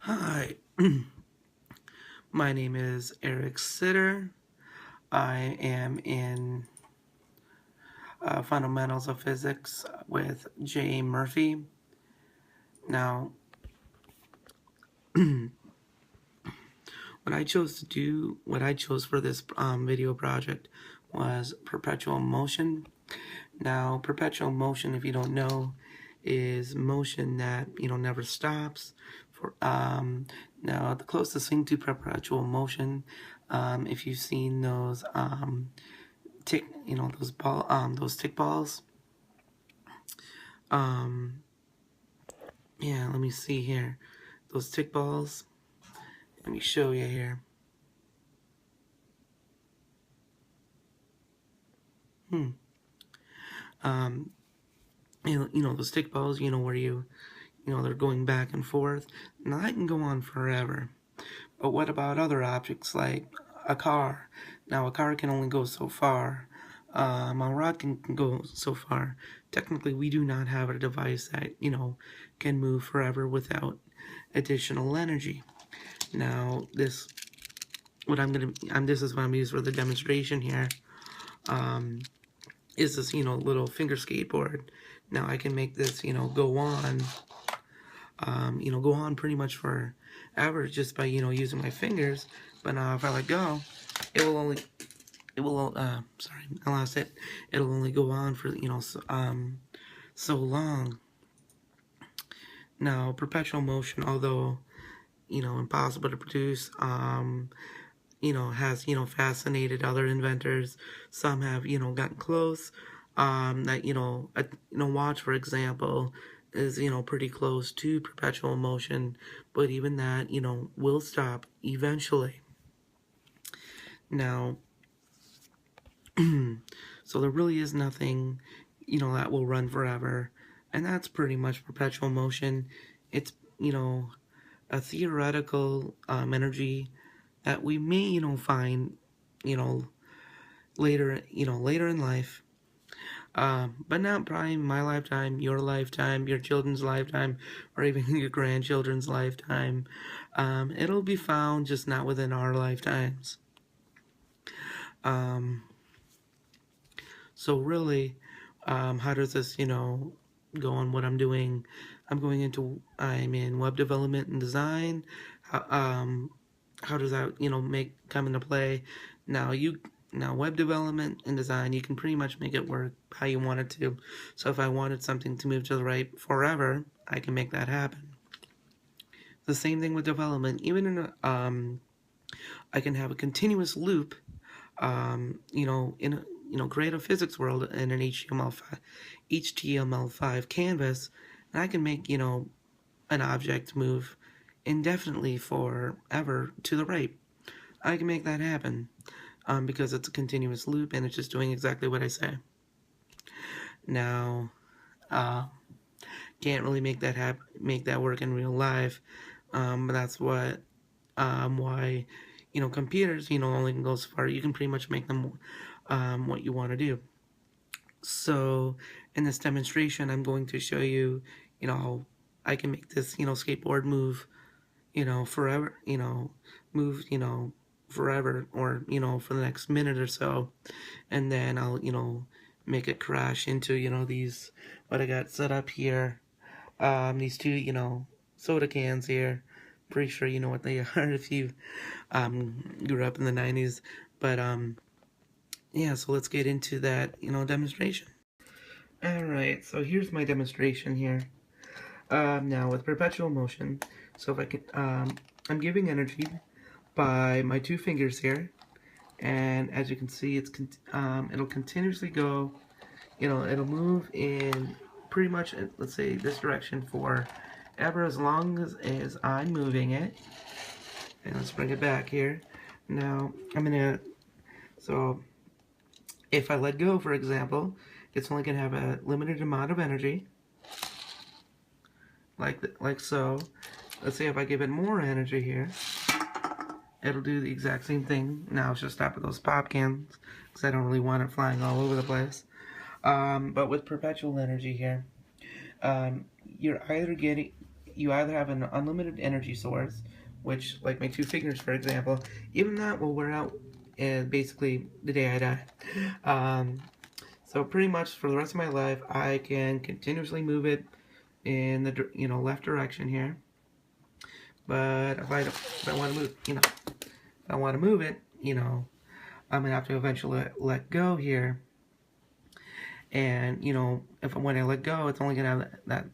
Hi, my name is Eric Sitter. I am in Fundamentals of Physics with J. Murphy. Now, what I chose for this video project was perpetual motion. Now, perpetual motion, if you don't know, is motion that never stops. Now, the closest thing to perpetual motion, if you've seen those tick, those tick balls. Um, yeah, let me see here. Those tick balls. Let me show you here. Hmm. Um, those tick balls. Where they're going back and forth. Now that can go on forever. But what about other objects like a car? Now a car can only go so far. A rod can go so far. Technically, we do not have a device that can move forever without additional energy. Now this this is what I'm using for the demonstration here. Is this little finger skateboard? Now I can make this go on, go on pretty much forever just by using my fingers. But now if I let go, it will only sorry, I lost it. It'll only go on for so long. Now perpetual motion, although impossible to produce, has fascinated other inventors. Some have gotten close. That watch, for example, is pretty close to perpetual motion, but even that will stop eventually. Now, so there really is nothing that will run forever, and that's pretty much perpetual motion. It's a theoretical energy that we may find you know later in life, but not probably my lifetime, your lifetime, your children's lifetime, or even your grandchildren's lifetime. It'll be found, just not within our lifetimes. um, so really, how does this go on what I'm doing? I'm in web development and design. How does that come into play? Now web development and design, you can pretty much make it work how you want it to. So if I wanted something to move to the right forever, I can make that happen. The same thing with development. Even in I can have a continuous loop. In a create a physics world in an HTML5 canvas, and I can make an object move indefinitely forever to the right. I can make that happen because it's a continuous loop and it's just doing exactly what I say. Now, can't really make that work in real life, but that's what why computers only can go so far. You can pretty much make them what you want to do. So in this demonstration, I'm going to show you how I can make this skateboard move forever, move forever, or for the next minute or so, and then I'll make it crash into these, what I got set up here, these two soda cans here. Pretty sure you know what they are if you grew up in the 90s. But yeah, so let's get into that demonstration. Alright, so here's my demonstration here. Now with perpetual motion, so if I can, I'm giving energy by my two fingers here, and as you can see, it'll continuously go, it'll move in pretty much, let's say, this direction for ever as long as I'm moving it. And let's bring it back here. Now so if I let go, for example, it's only gonna have a limited amount of energy, like so. Let's say if I give it more energy here, it'll do the exact same thing. Now it's just stop at those pop cans because I don't really want it flying all over the place. But with perpetual energy here, you're either you either have an unlimited energy source, which, like my two fingers, for example, even that will wear out basically the day I die. So pretty much for the rest of my life, I can continuously move it in the left direction here. But if I want to move, if I want to move it, I'm gonna have to eventually let go here. And if when I let go, it's only gonna have that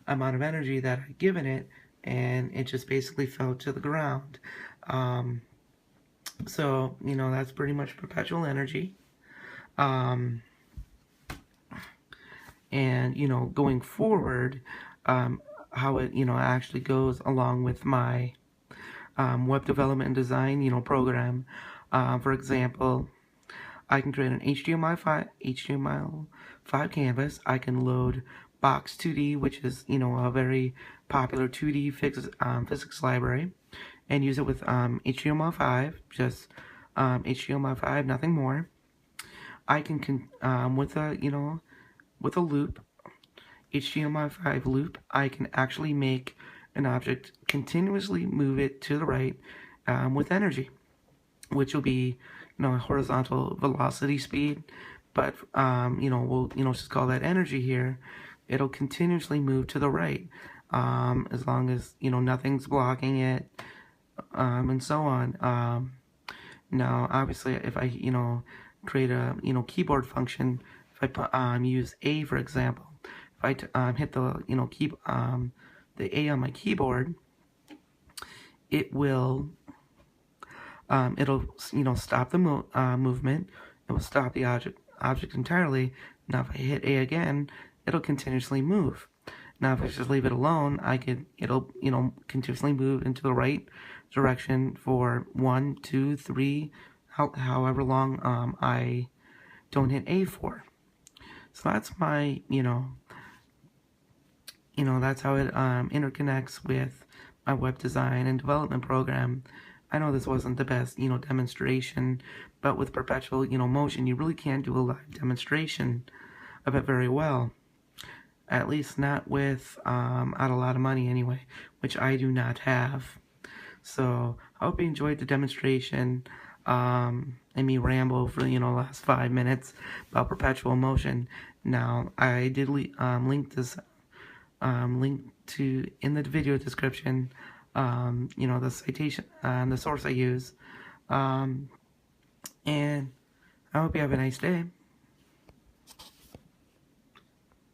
amount of energy that I've given it, and it just basically fell to the ground. So that's pretty much perpetual energy. And going forward, how it actually goes along with my web development and design program. For example, I can create an HTML5 canvas. I can load Box 2D, which is a very popular 2D physics library, and use it with HTML5, just HTML5, nothing more. I can with a loop, HTML5 loop, I can actually make an object continuously move it to the right with energy, which will be a horizontal velocity speed, but we'll just call that energy here. It'll continuously move to the right as long as nothing's blocking it, and so on. Now obviously if I create a keyboard function, if I use A, for example, if I hit the the A on my keyboard, it will it'll stop the movement. It will stop the object entirely. Now if I hit A again, it'll continuously move. Now if I just leave it alone, it'll continuously move into the right direction for 1, 2, 3, however long I don't hit A for. So that's my that's how it interconnects with my web design and development program. I know this wasn't the best demonstration, but with perpetual motion, you really can't do a live demonstration of it very well. At least not with out a lot of money anyway, which I do not have. So I hope you enjoyed the demonstration and me ramble for the last 5 minutes about perpetual motion. Now I did link this link to in the video description. The citation, the source I use, and I hope you have a nice day.